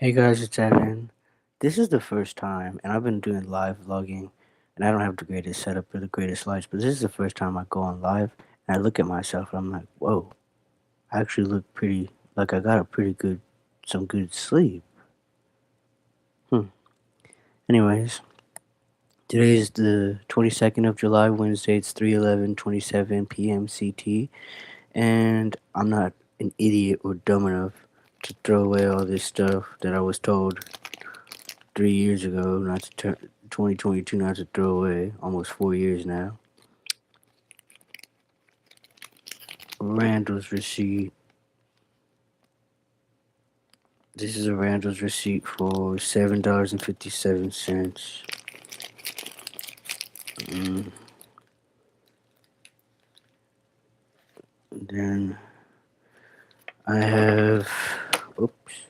Hey guys, it's Evan. This is the first time, and I've been doing live vlogging, and I don't have the greatest setup or the greatest lights, but this is the first time I go on live, and I look at myself, and I'm like, whoa, I actually look pretty, like I got a pretty good, some good sleep. Hmm. Anyways, today is the 22nd of July, Wednesday, it's 3:11:27 p.m. CT, and I'm not an idiot or dumb enough to throw away all this stuff that I was told 3 years ago, not to 2022, not to throw away. Almost 4 years now. Randall's receipt. This is a Randall's receipt for $7.57. Mm. Then I have, oops,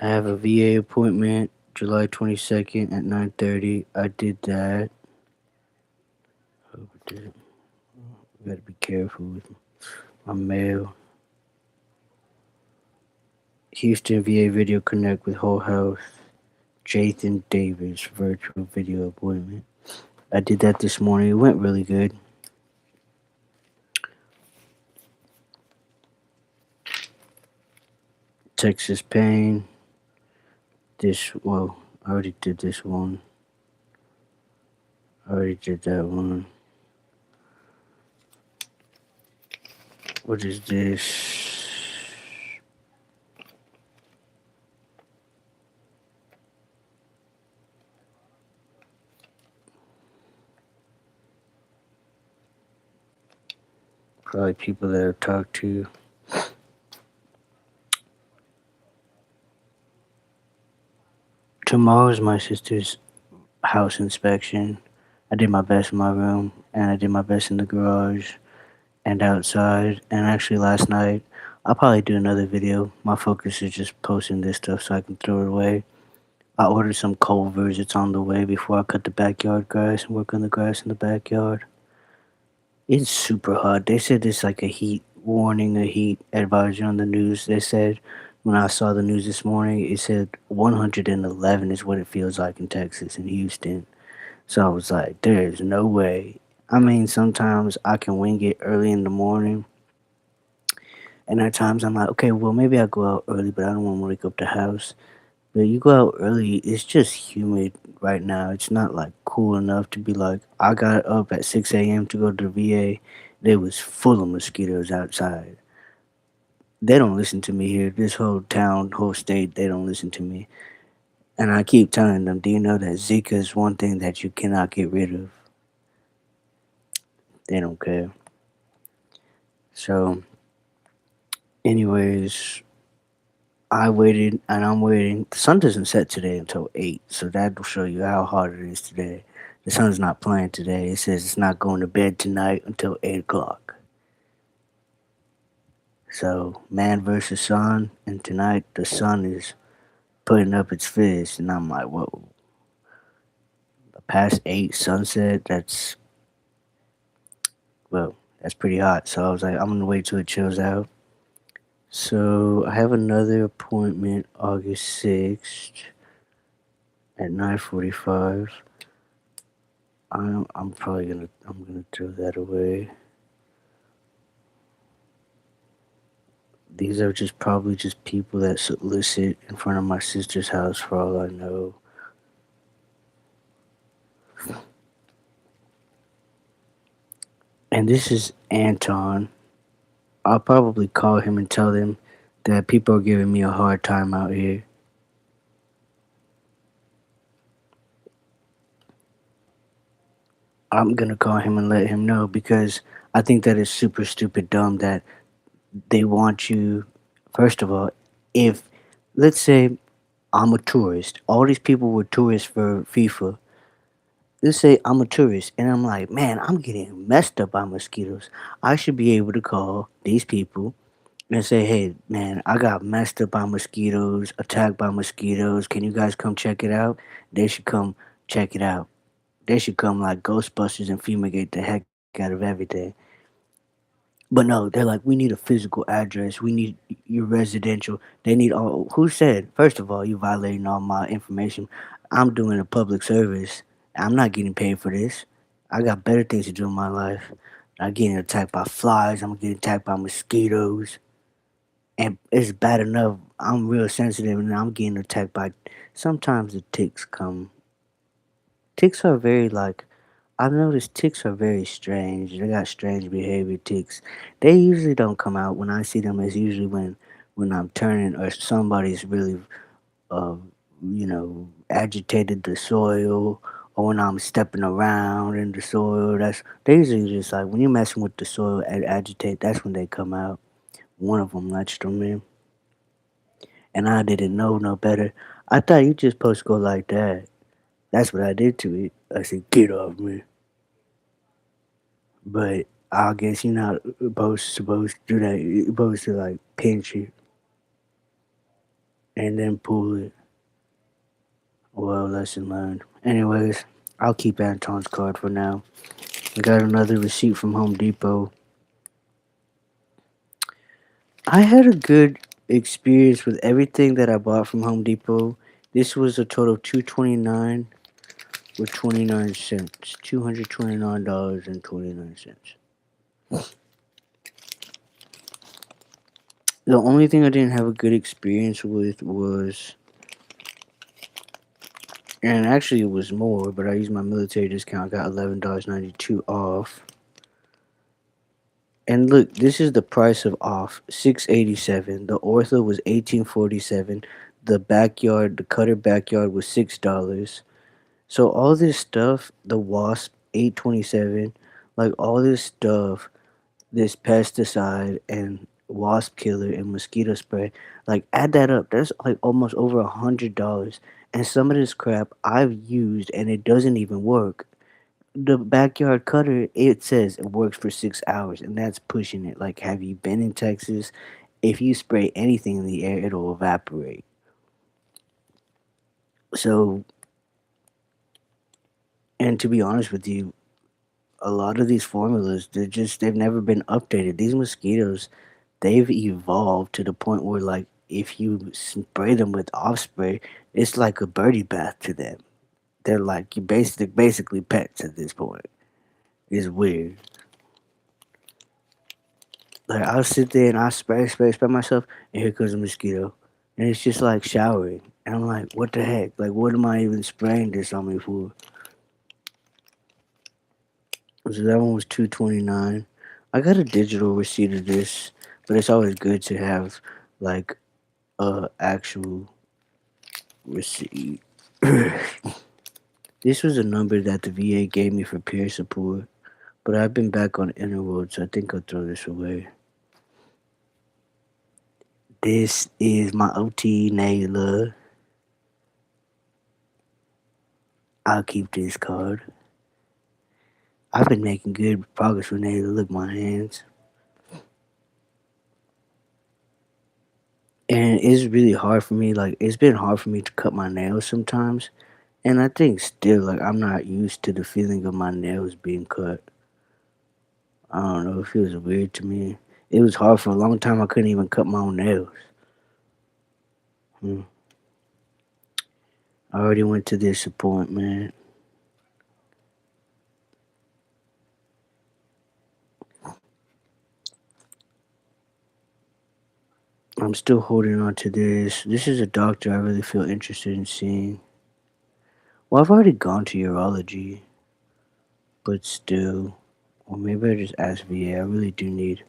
I have a VA appointment July 22nd at 9:30. I did that. Hope it did. Gotta be careful with my mail. Houston VA Video Connect with Whole Health. Jathan Davis virtual video appointment. I did that this morning. It went really good. Texas Pain. Well, I already did this one. I already did that one. What is this? Probably people that I've talked to. Tomorrow's my sister's house inspection. I did my best in my room, and I did my best in the garage and outside. And actually, last night, I'll probably do another video. My focus is just posting this stuff so I can throw it away. I ordered some Culvers. It's on the way before I cut the backyard grass and work on the grass in the backyard. It's super hot. They said there's like a heat warning, a heat advisory on the news. They said when I saw the news this morning, it said 111 is what it feels like in Texas and Houston. So I was like, there's no way. I mean, sometimes I can wing it early in the morning, and at times I'm like, okay, well, maybe I'll go out early, but I don't want to wake up the house. But you go out early, it's just humid right now. It's not like cool enough to be like, I got up at 6 a.m. to go to the VA. It was full of mosquitoes outside. They don't listen to me here. This whole town, whole state, they don't listen to me. And I keep telling them, do you know that Zika is one thing that you cannot get rid of? They don't care. So, anyways, I waited and I'm waiting. The sun doesn't set today until 8, so that will show you how hot it is today. The sun's not playing today. It says it's not going to bed tonight until 8 o'clock. So, man versus sun, and tonight the sun is putting up its fist, and I'm like, whoa. Past 8 sunset, well, that's pretty hot. So I was like, I'm gonna wait till it chills out. So I have another appointment August 6th at 9:45. I'm gonna throw that away. These are just probably just people that solicit in front of my sister's house for all I know. And this is Anton. I'll probably call him and tell him that people are giving me a hard time out here. I'm gonna call him and let him know because I think that is super stupid dumb that they want you. First of all, if let's say I'm a tourist, all these people were tourists for FIFA. Let's say I'm a tourist and I'm like, man, I'm getting messed up by mosquitoes. I should be able to call these people and say, hey, man, I got messed up by mosquitoes, attacked by mosquitoes. Can you guys come check it out? They should come check it out. They should come like Ghostbusters and fumigate the heck out of everything. But no, they're like, we need a physical address. We need your residential. They need all. Who said? First of all, you violating all my information. I'm doing a public service. I'm not getting paid for this. I got better things to do in my life. I'm getting attacked by flies. I'm getting attacked by mosquitoes, and it's bad enough. I'm real sensitive, and I'm getting attacked by. Sometimes the ticks come. Ticks are very like I've noticed ticks are very strange. They got strange behavior ticks. They usually don't come out when I see them. It's usually when I'm turning or somebody's really uh agitated the soil or when I'm stepping around in the soil. That's they usually just like when you're messing with the soil and agitate. That's when they come out. One of them latched on me, and I didn't know no better. I thought you just supposed to go like that. That's what I did to it. I said, "Get off me." But I guess you're not supposed to do that. You're supposed to like pinch it and then pull it. Well, lesson learned. Anyways, I'll keep Anton's card for now. I got another receipt from Home Depot. I had a good experience with everything that I bought from Home Depot. This was a total of $229 with 29 cents. $229.29. The only thing I didn't have a good experience with was, and actually it was more, but I used my military discount, got $11.92 off. And look, this is the price of off, 687. The Ortho was 1847. The Cutter backyard was $6. So all this stuff, the Wasp 827, like all this stuff, this pesticide and wasp killer and mosquito spray, like add that up, that's like almost over $100. And some of this crap I've used and it doesn't even work. The backyard cutter, it says it works for 6 hours, and that's pushing it. Like, have you been in Texas? If you spray anything in the air, it'll evaporate. So, and to be honest with you, a lot of these formulas, they've never been updated. These mosquitoes, they've evolved to the point where, like, if you spray them with off spray, it's like a birdie bath to them. They're like, you basically pets at this point. It's weird. Like I'll sit there and I spray myself, and here comes a mosquito, and it's just like showering, and I'm like, what the heck? Like, what am I even spraying this on me for? So that one was $229. I got a digital receipt of this, but it's always good to have like a actual receipt. This was a number that the VA gave me for peer support, but I've been back on Interworld, so I think I'll throw this away. This is my OT Naylor. I'll keep this card. I've been making good progress with Naylor. Look, my hands. And it's really hard for me. Like, it's been hard for me to cut my nails sometimes. And I think still, like, I'm not used to the feeling of my nails being cut. I don't know. It feels weird to me. It was hard for a long time. I couldn't even cut my own nails. Hmm. I already went to this appointment. I'm still holding on to this. This is a doctor I really feel interested in seeing. Well, I've already gone to urology, but still. Or maybe I just ask VA. I really do need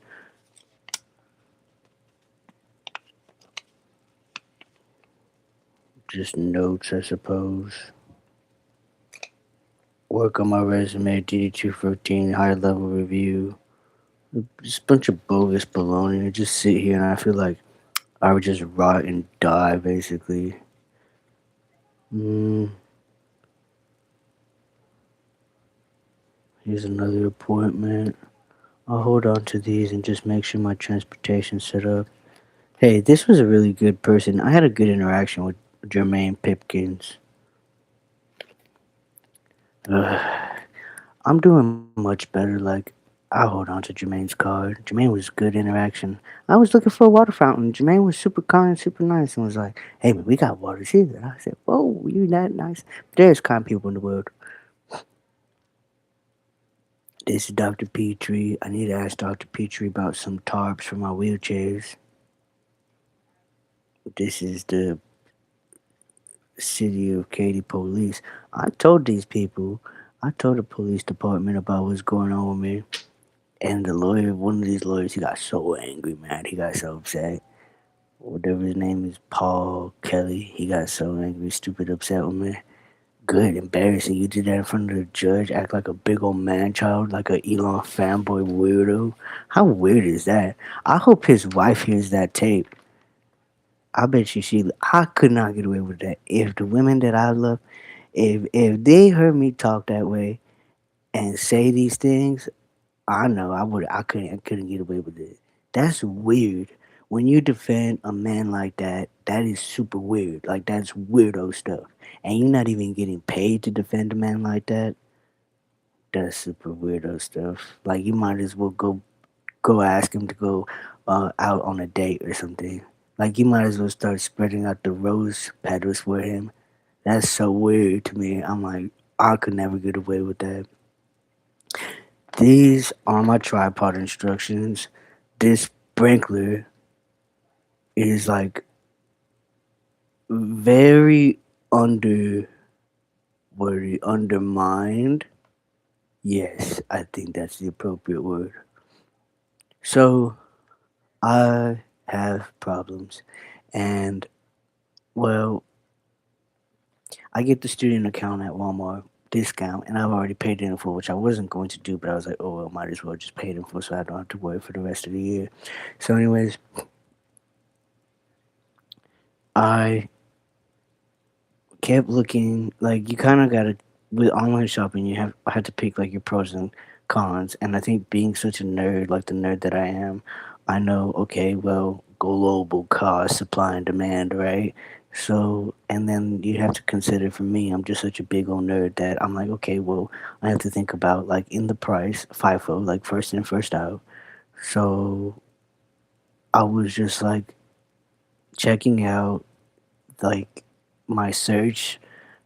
just notes, I suppose. Work on my resume, DD214, high level review. Just a bunch of bogus baloney. I just sit here and I feel like I would just rot and die, basically. Mm, here's another appointment. I'll hold on to these and just make sure my transportation's set up. Hey, this was a really good person. I had a good interaction with Jermaine Pipkins. Ugh. I'm doing much better. Like, I'll hold on to Jermaine's card. Jermaine was good interaction. I was looking for a water fountain. Jermaine was super kind, super nice, and was like, "Hey man, we got waters here." I said, "Whoa, you that nice?" There's kind people in the world. This is Dr. Petrie. I need to ask Dr. Petrie about some tarps for my wheelchairs. This is the city of Katy police. I told these people, I told the police department about what's going on with me. And the lawyer, one of these lawyers, he got so angry, man. He got so upset. Whatever his name is, Paul Kelly. He got so angry, stupid, upset with me. Good, embarrassing. You did that in front of the judge, act like a big old man child, like a Elon fanboy weirdo. How weird is that? I hope his wife hears that tape. I bet you I could not get away with that. If the women that I love, if they heard me talk that way and say these things, I know I couldn't get away with it. That's weird. When you defend a man like that, that is super weird. Like that's weirdo stuff. And you're not even getting paid to defend a man like that. That's super weirdo stuff. Like you might as well go ask him to go out on a date or something. Like you might as well start spreading out the rose petals for him. That's so weird to me. I'm like, I could never get away with that. These are my tripod instructions. This sprinkler is like very underwordy, undermined. Yes, I think that's the appropriate word. So I have problems, and well, I get the student account at Walmart discount, and I've already paid it in full, which I wasn't going to do, but I was like, oh well, might as well just pay it in full, so I don't have to worry for the rest of the year. So, anyways, I kept looking like you kind of gotta with online shopping. I had to pick like your pros and cons, and I think being such a nerd, like the nerd that I am, I know okay, well, global cost, supply and demand, right? So, and then you have to consider for me, I'm just such a big old nerd that I'm like, okay, well, I have to think about like in the price, FIFO, like first in, first out. So I was just like checking out like my search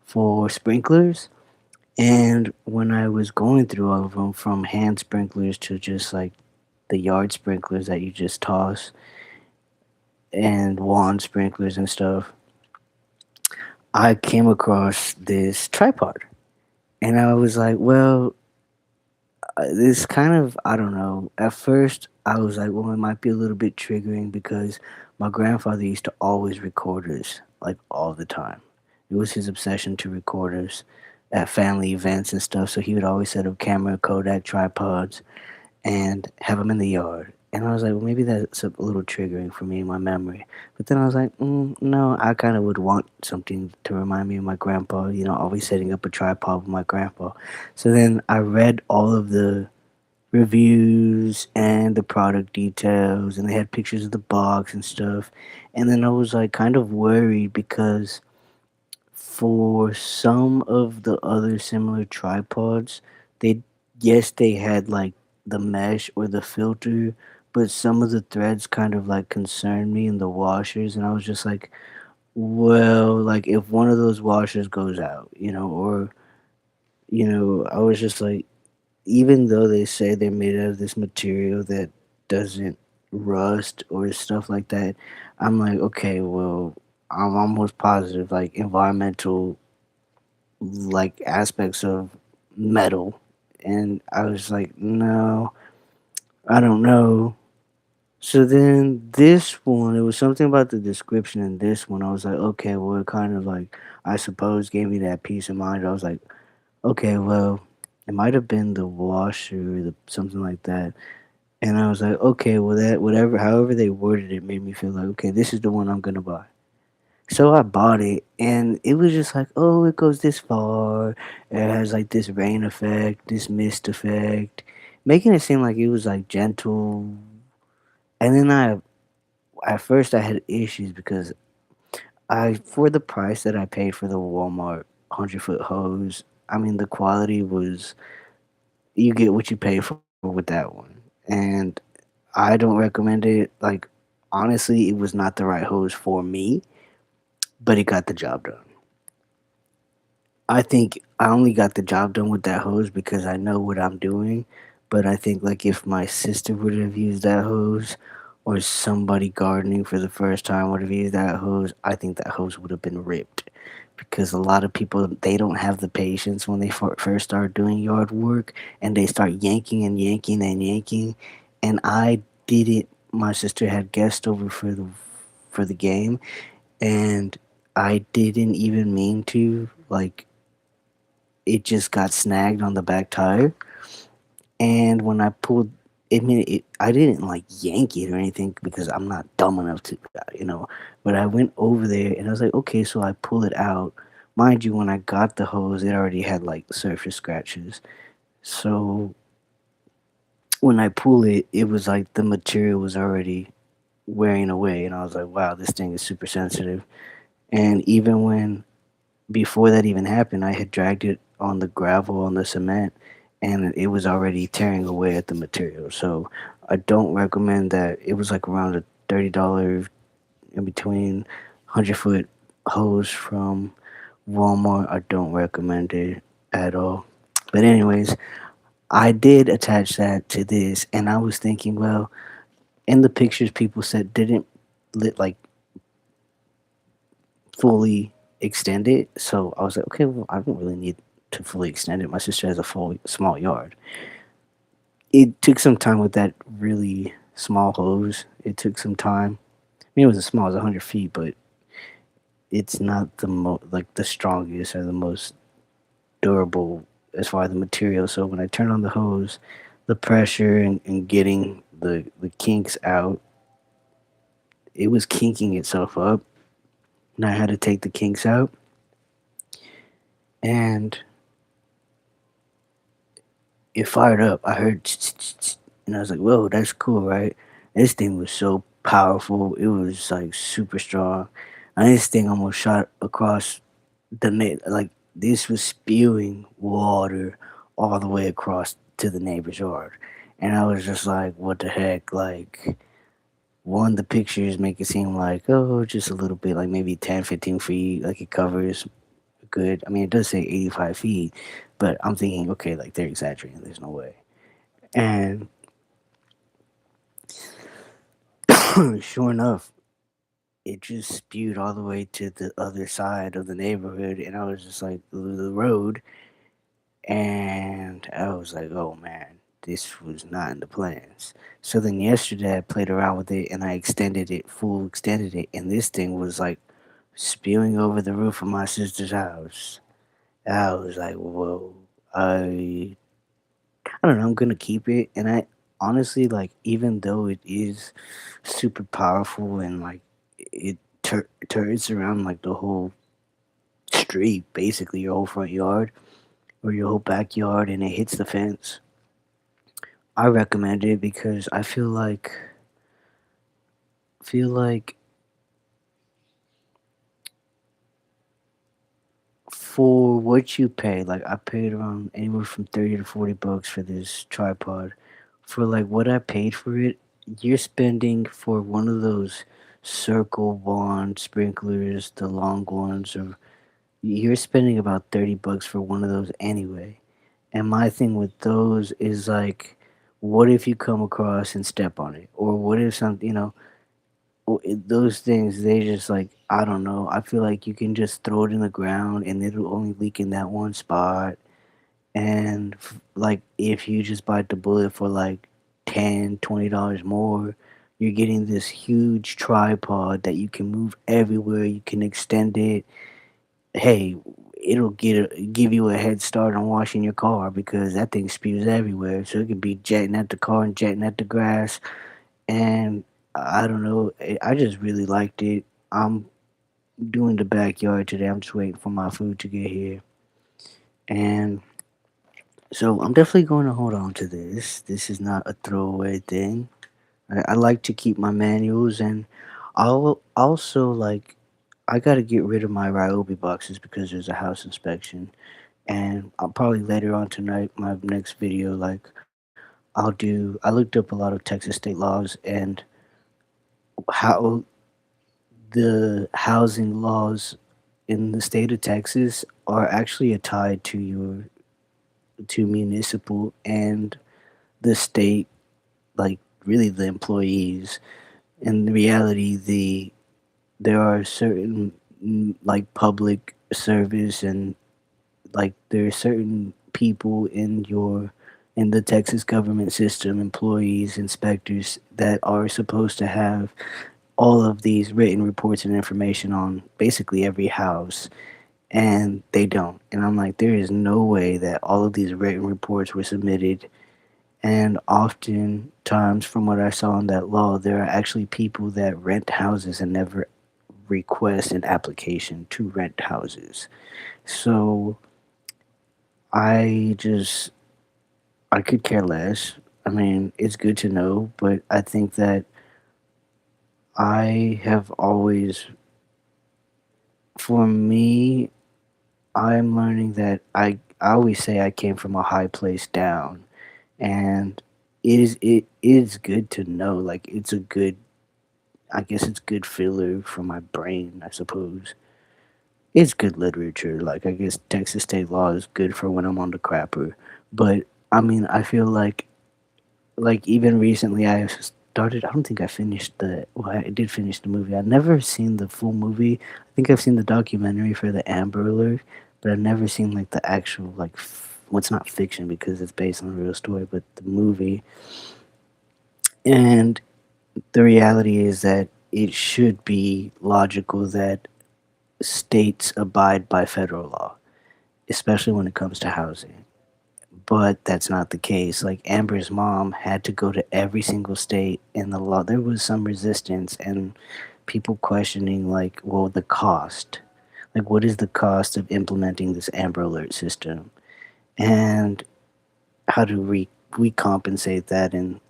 for sprinklers. And when I was going through all of them, from hand sprinklers to just like the yard sprinklers that you just toss, and wand sprinklers and stuff, I came across this tripod. And I was like, well, this kind of, I don't know. At first, I was like, well, it might be a little bit triggering because my grandfather used to always record us, like all the time. It was his obsession to record us at family events and stuff. So he would always set up camera, Kodak tripods, and have them in the yard. And I was like, well, maybe that's a little triggering for me in my memory. But then I was like, no, I kind of would want something to remind me of my grandpa, always setting up a tripod with my grandpa. So then I read all of the reviews and the product details, and they had pictures of the box and stuff. And then I was like kind of worried because for some of the other similar tripods, they yes, they had like the mesh or the filter, but some of the threads kind of like concerned me in the washers, and I was just like, well, like if one of those washers goes out, or I was just like, even though they say they're made out of this material that doesn't rust or stuff like that, I'm like, okay, well, I'm almost positive like environmental like aspects of metal, and I was like, no, I don't know. So then this one, it was something about the description in this one. I was like, okay, well, it kind of like, I suppose, gave me that peace of mind. I was like, okay, well, it might have been the washer, something like that. And I was like, okay, well, that whatever, however they worded it, made me feel like, okay, this is the one I'm gonna buy. So I bought it, and it was just like, oh, it goes this far. It has like this rain effect, this mist effect, making it seem like it was like gentle. And then at first, I had issues because for the price that I paid for the Walmart 100-foot hose, I mean, the quality was, you get what you pay for. with that one. And I don't recommend it. Like, honestly, it was not the right hose for me, but it got the job done. I think I only got the job done with that hose because I know what I'm doing. But I think like if my sister would have used that hose, or somebody gardening for the first time would have used that hose, I think that hose would have been ripped. Because a lot of people, they don't have the patience when they first start doing yard work, and they start yanking and yanking and yanking. And I did it. My sister had guests over for the game, and I didn't even mean to. Like, it just got snagged on the back tire. And when I pulled, I didn't like yank it or anything because I'm not dumb enough to. But I went over there and I was like, okay, so I pull it out. Mind you, when I got the hose, it already had like surface scratches. So when I pull it, it was like the material was already wearing away. And I was like, wow, this thing is super sensitive. And even when before that even happened, I had dragged it on the gravel, on the cement, and it was already tearing away at the material. So I don't recommend that. It was like around a $30 in between 100-foot hose from Walmart. I don't recommend it at all. But anyways, I did attach that to this, and I was thinking, well, in the pictures people said didn't lit like fully extend it. So I was like, okay, well, I don't really need to fully extend it. My sister has a full small yard. It took some time with that really small hose. It took some time. I mean, it was as small as 100 feet, but it's not the like the strongest or the most durable as far as the material. So when I turned on the hose, the pressure and getting the kinks out, it was kinking itself up, and I had to take the kinks out. And it fired up. I heard, and I was like, "Whoa, that's cool, right?" This thing was so powerful. It was like super strong. And this thing almost shot across the net. Like, this was spewing water all the way across to the neighbor's yard. And I was just like, "What the heck?" Like, one, the pictures make it seem like, oh, just a little bit, like maybe 10, 15 feet. Like, it covers good. I mean, it does say 85 feet, but I'm thinking, okay, like they're exaggerating. There's no way. And sure enough, it just spewed all the way to the other side of the neighborhood, and I was just like the road, and I was like, oh man, this was not in the plans. So then yesterday I played around with it and I extended it, and this thing was like spewing over the roof of my sister's house. I was like, whoa. I don't know. I'm gonna keep it, and I honestly like, even though it is super powerful and like it turns around like the whole street, basically your whole front yard or your whole backyard, and it hits the fence. I recommend it because I feel like for what you pay, like I paid around anywhere from 30 to 40 bucks for this tripod. For like what I paid for it, you're spending for one of those circle wand sprinklers, the long ones, or you're spending about 30 bucks for one of those anyway. And my thing with those is like, what if you come across and step on it, or what if something. Those things, they just like, I don't know. I feel like you can just throw it in the ground and it'll only leak in that one spot. And like, if you just bite the bullet for like $10, $20 more, you're getting this huge tripod that you can move everywhere. You can extend it. Hey, it'll give you a head start on washing your car because that thing spews everywhere. So it could be jetting at the car and jetting at the grass. And I don't know. I just really liked it. I'm doing the backyard today. I'm just waiting for my food to get here, and so I'm definitely going to hold on to this. This is not a throwaway thing. I like to keep my manuals, and I'll also like. I got to get rid of my Ryobi boxes because there's a house inspection, and I'll probably later on tonight, my next video, like I looked up a lot of Texas state laws and how the housing laws in the state of Texas are actually tied to your to municipal and the state, like really the employees. In reality, there are certain like public service and like there are certain people in the Texas government system, employees, inspectors that are supposed to have all of these written reports and information on basically every house, and they don't. And I'm like, there is no way that all of these written reports were submitted. And oftentimes, from what I saw in that law, there are actually people that rent houses and never request an application to rent houses. So I just I could care less. I mean, it's good to know, but I think that I have always, for me, I'm learning that I always say I came from a high place down, and it is good to know. Like it's a good, I guess it's good filler for my brain. I suppose it's good literature. Like I guess Texas state law is good for when I'm on the crapper, but I mean I feel like even recently I started. I don't think I finished the. Well, I did finish the movie. I've never seen the full movie. I think I've seen the documentary for the Amber Alert, but I've never seen like the actual like. Well, it's not fiction because it's based on a real story, but the movie. And the reality is that it should be logical that states abide by federal law, especially when it comes to housing. But that's not the case. Like Amber's mom had to go to every single state in the law. There was some resistance and people questioning, like, well, the cost. Like, what is the cost of implementing this Amber Alert system? And how do we compensate that? And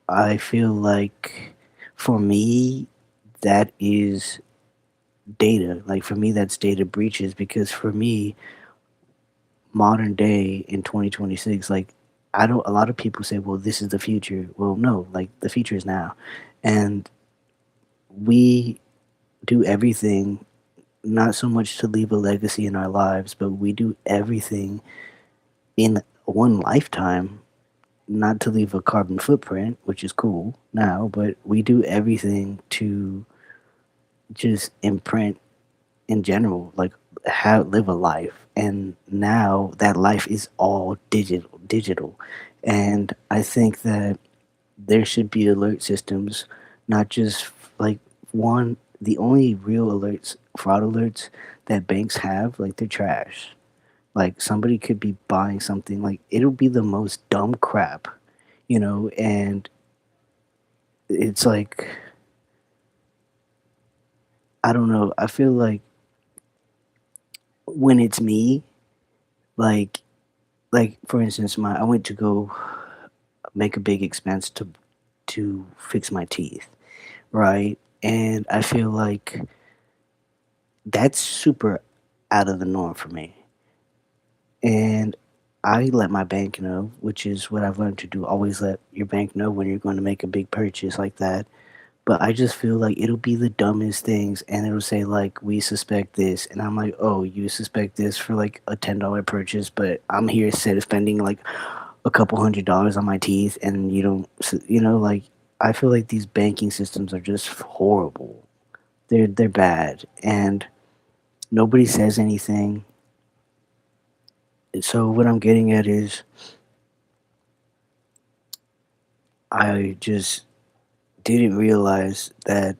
I feel like for me, that is data. Like, for me, that's data breaches because for me, modern day in 2026, like I don't, a lot of people say, well, this is the future. Well, no, like the future is now. And we do everything not so much to leave a legacy in our lives, but we do everything in one lifetime not to leave a carbon footprint, which is cool now, but we do everything to just imprint in general, like how live a life. And now that life is all digital. And I think that there should be alert systems, not just like one, the only real alerts, fraud alerts that banks have, like they're trash. Like somebody could be buying something, like it'll be the most dumb crap, and it's like, I don't know. I feel like when it's me, like for instance, my I went to go make a big expense to fix my teeth, right? And I feel like that's super out of the norm for me. And I let my bank know, which is what I've learned to do. Always let your bank know when you're going to make a big purchase like that. But I just feel like it'll be the dumbest things, and it'll say like, "We suspect this," and I'm like, "Oh, you suspect this for like a $10 purchase, but I'm here instead of spending like a couple $100 on my teeth, and you don't, like." I feel like these banking systems are just horrible. They're bad, and nobody says anything. So what I'm getting at is, I just didn't realize that,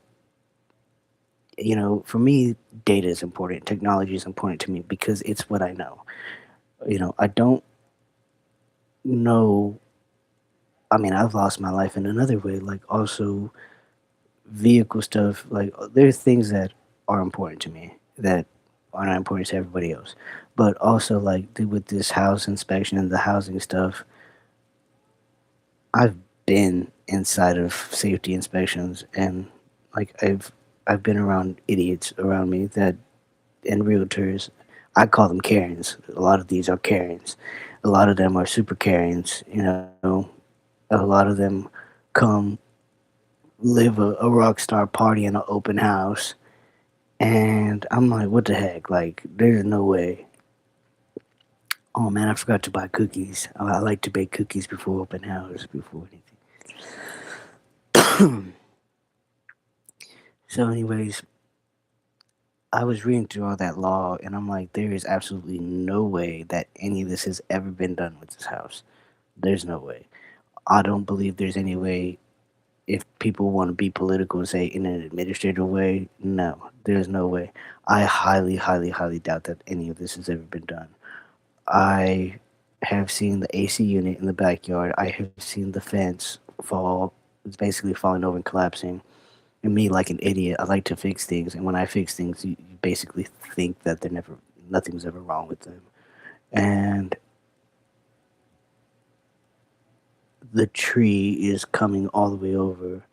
for me, data is important. Technology is important to me because it's what I know. I don't know. I mean, I've lost my life in another way, like also vehicle stuff. Like, there are things that are important to me that are not important to everybody else. But also, like, with this house inspection and the housing stuff, I've been inside of safety inspections, and like I've been around idiots around me that and realtors. I call them Karens. A lot of these are Karens. a lot of them are super Karyans, you know. A lot of them come live a rock star party in an open house, and I'm like, what the heck? Like, there's no way. Oh man, I forgot to buy cookies. I like to bake cookies before open house, before anything. So, anyways, I was reading through all that law, and I'm like, there is absolutely no way that any of this has ever been done with this house. There's no way. I don't believe there's any way. If people want to be political and say in an administrative way, no, there's no way. I highly, highly, highly doubt that any of this has ever been done. I have seen the AC unit in the backyard. I have seen the fence fall. It's basically falling over and collapsing. And me, like an idiot, I like to fix things. And when I fix things, you basically think that nothing was ever wrong with them. And the tree is coming all the way over.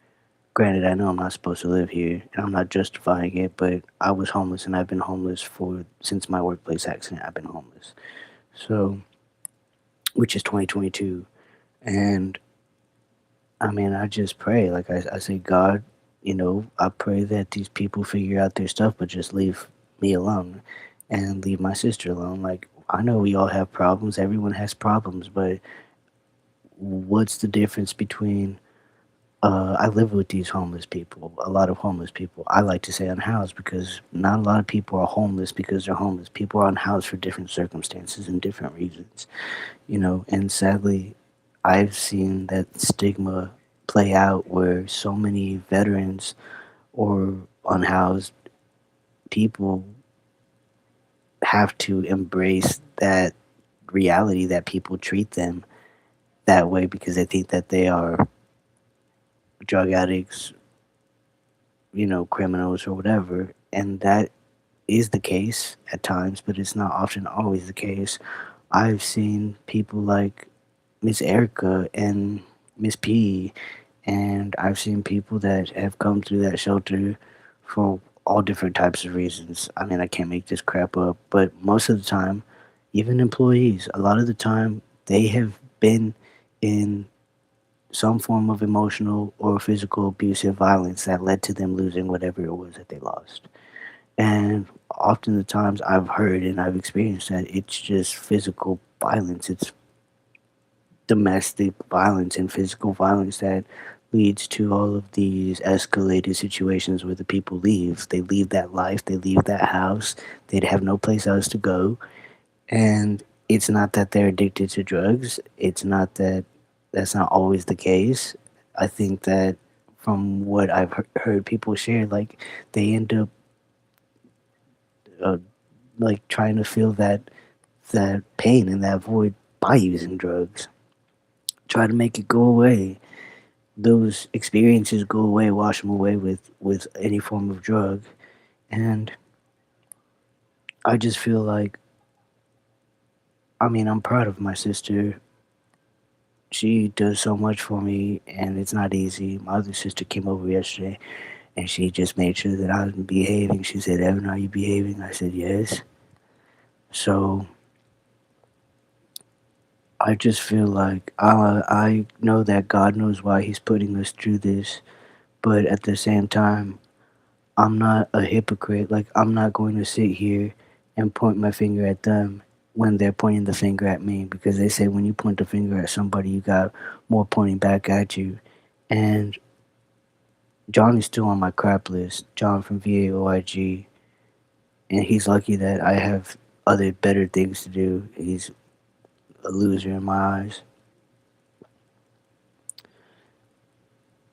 Granted, I know I'm not supposed to live here, and I'm not justifying it, but I was homeless, and I've been homeless for since my workplace accident. I've been homeless, so which is 2022, and I mean, I just pray, like I say, God, I pray that these people figure out their stuff, but just leave me alone, and leave my sister alone. Like I know we all have problems, everyone has problems, but what's the difference between I live with these homeless people, a lot of homeless people. I like to say unhoused because not a lot of people are homeless because they're homeless. People are unhoused for different circumstances and different reasons, and sadly, I've seen that stigma play out where so many veterans or unhoused people have to embrace that reality that people treat them that way because they think that they are drug addicts, criminals or whatever. And that is the case at times, but it's not often always the case. I've seen people like Miss Erica and Miss P, and I've seen people that have come through that shelter for all different types of reasons. I mean, I can't make this crap up, but most of the time, even employees, a lot of the time, they have been in some form of emotional or physical abusive violence that led to them losing whatever it was that they lost. And often the times I've heard and I've experienced that it's just physical violence. It's domestic violence and physical violence that leads to all of these escalated situations where the people leave. They leave that life, they leave that house, they'd have no place else to go. And it's not that they're addicted to drugs. It's not that that's not always the case. I think that from what I've heard people share, like they end up uh, like trying to feel that pain and that void by using drugs. Try to make it go away. Those experiences go away, wash them away with any form of drug. And I just feel like, I mean, I'm proud of my sister. She does so much for me, and it's not easy. My other sister came over yesterday, and she just made sure that I was behaving. She said, Evan, are you behaving? I said, yes. So I just feel like I know that God knows why He's putting us through this, but at the same time, I'm not a hypocrite. Like, I'm not going to sit here and point my finger at them when they're pointing the finger at me because they say when you point the finger at somebody, you got more pointing back at you. And John is still on my crap list, John from VAOIG, and he's lucky that I have other better things to do. He's a loser in my eyes.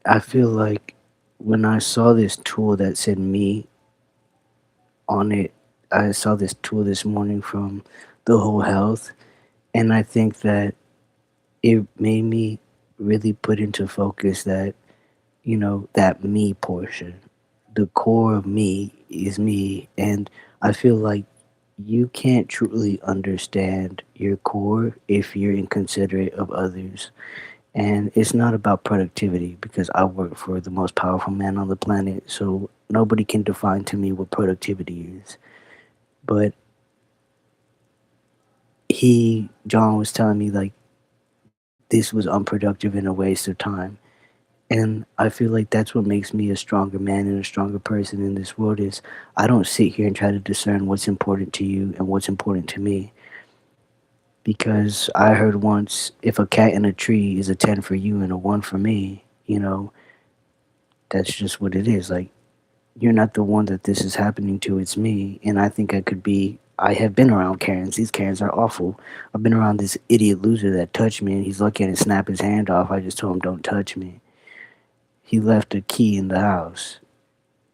I feel like when I saw this tool that said me on it, I saw this tool this morning from the Whole Health, and I think that it made me really put into focus that, that me portion. The core of me is me, and I feel like you can't truly understand your core if you're inconsiderate of others. And it's not about productivity because I work for the most powerful man on the planet, so nobody can define to me what productivity is. But John was telling me like this was unproductive and a waste of time. And I feel like that's what makes me a stronger man and a stronger person in this world is I don't sit here and try to discern what's important to you and what's important to me. Because I heard once if a cat in a tree is a 10 for you and a 1 for me, that's just what it is. Like, you're not the one that this is happening to, it's me. And I think I have been around Karens. These Karens are awful. I've been around this idiot loser that touched me and he's lucky to snap his hand off. I just told him, don't touch me. He left a key in the house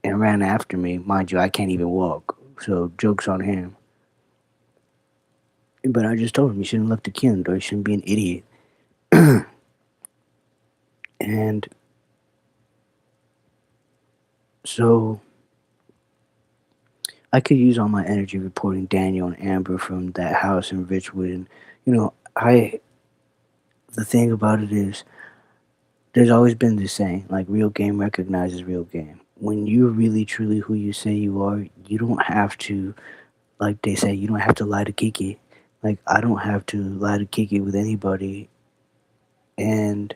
and ran after me. Mind you, I can't even walk. So, joke's on him. But I just told him, you shouldn't have left the key in the door. You shouldn't be an idiot. And so I could use all my energy reporting Daniel and Amber from that house in Richwood. And, I the thing about it is, there's always been this saying, like, real game recognizes real game. When you're really truly who you say you are, you don't have to, like they say, you don't have to lie to Kiki. Like, I don't have to lie to Kiki with anybody. And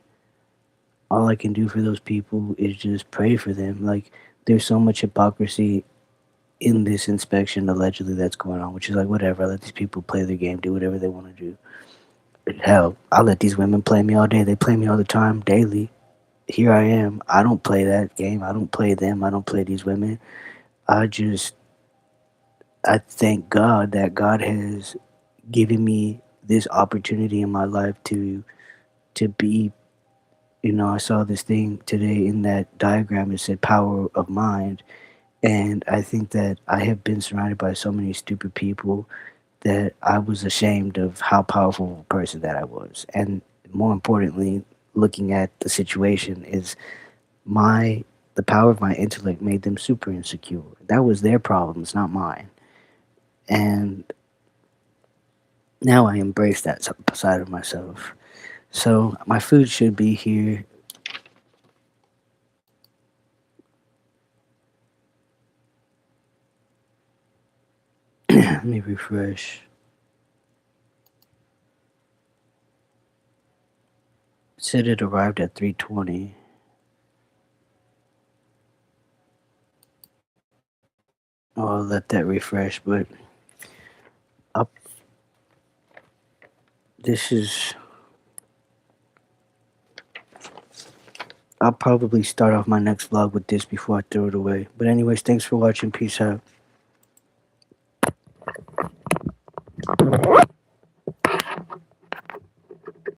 all I can do for those people is just pray for them. Like, there's so much hypocrisy in this inspection allegedly that's going on, which is like, whatever, I let these people play their game, do whatever they want to do. Hell, I let these women play me all day. They play me all the time, daily. Here I am. I don't play that game. I don't play them. I don't play these women. I just, I thank God that God has given me this opportunity in my life to be. I saw this thing today in that diagram. It said power of mind, and I think that I have been surrounded by so many stupid people that I was ashamed of how powerful a person that I was. And more importantly, looking at the situation is my the power of my intellect made them super insecure. That was their problems, not mine. And now I embrace that side of myself. So my food should be here. Let me refresh. It said it arrived at 3:20. I'll let that refresh, but up. This is. I'll probably start off my next vlog with this before I throw it away. But anyways, thanks for watching. Peace out.